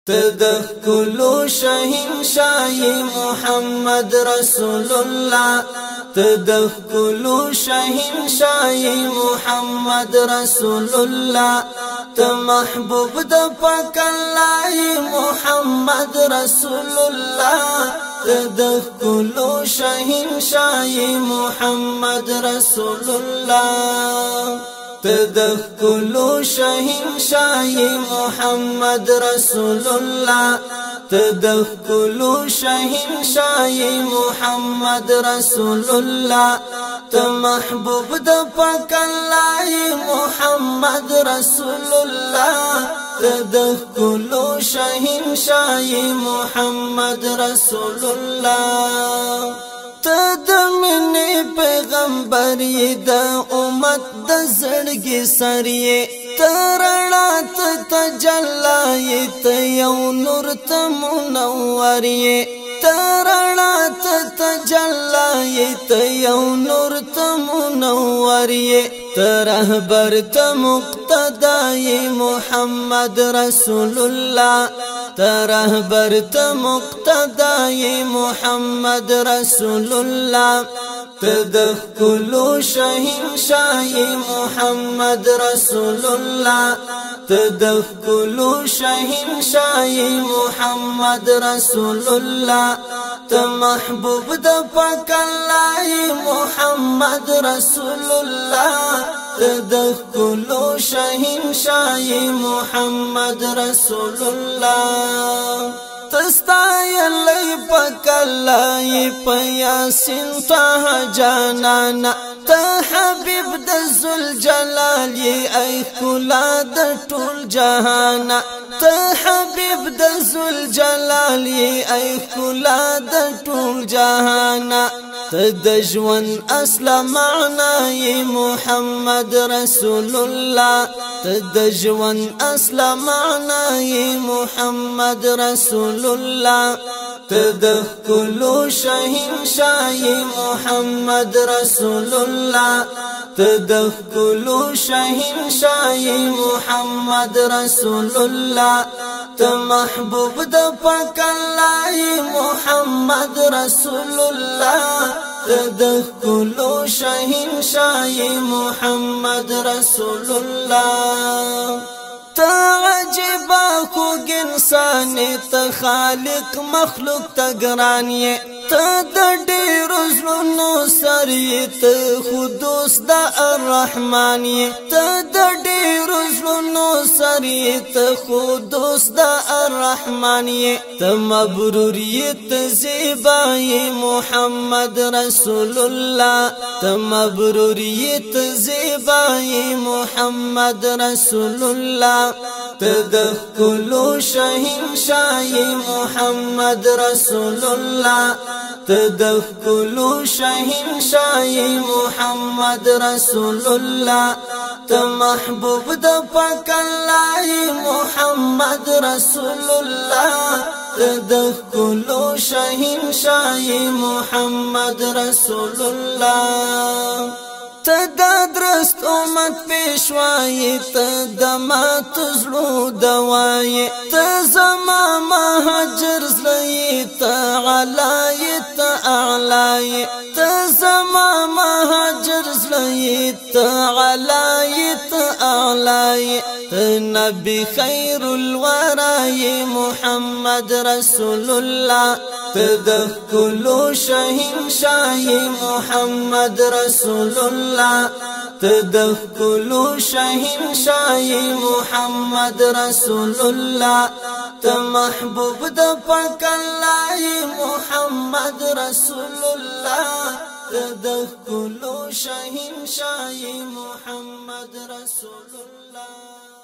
تدخلو شهنشاه محمد رسول الله تدخلو شهنشاه محمد رسول الله تمحبوب د پاک الله محمد رسول الله تدخلو شهنشاه محمد رسول الله تدخلو شهنشاه محمد رسول الله تدخلو شهنشاه محمد رسول الله تمحبوب د پاک الله محمد رسول الله تدخلو شهنشاه محمد رسول الله تدمنی پیغمبری دا امت دا زړګي سریه ترړات تجلای ته یو نور ته منوریه ترړات تجلای ته یو نور ته منوریه ترهبر ته مقتدای محمد رسول الله ترهبر ته مقتدای محمد رسول الله تدخلو شهنشاه محمد رسول الله تدخلو شهنشاه محمد رسول الله تمحبوب د پاک الله محمد رسول الله تدخلو شهنشاه محمد رسول الله تستایلی پاک الله پیاسین طه جانانا ته حبیب د ذل جلال ای کلا د ټول جهان ته حبیب د ذل جلال ای کلا د ټول جهان ته د ژوند اصل معنی محمد رسول الله ته د ژوند اصل معنی محمد رسول الله تدخلو شهنشاه محمد رسول الله تدخلو شهنشاه محمد رسول الله تمحبوب د پاک الله محمد رسول الله تدخلو شهنشاه محمد رسول الله تعجبا خوږ انسان ته خالق مخلوق ته ګران یې ته د ډېرو زړونو سر یې ته خدوس د الرحمن یې ته د ډېرو زړونو سر یې ته خدوس د الرحمن یې ته مبرور یې ته زیبا یې محمد رسول الله ته مبرور یې ته زیبا یې محمد رسول الله تدخلو شهنشاه محمد رسول الله تدخلو شهنشاه محمد رسول الله تمحبوب د پاک الله محمد رسول الله تدخلو شهنشاه محمد رسول الله تدرست امت پیشوای تدمات زلو دوای تزما مهاجر زلی تعالی تعالی تزما مهاجر زلی تعالی تعالی نبی خیر الورای محمد رسول الله تدخلو شهنشاه محمد رسول الله تدخلو شهنشاه محمد رسول الله تمحبوب د پاک الله محمد رسول الله تدخلو شهنشاه محمد رسول الله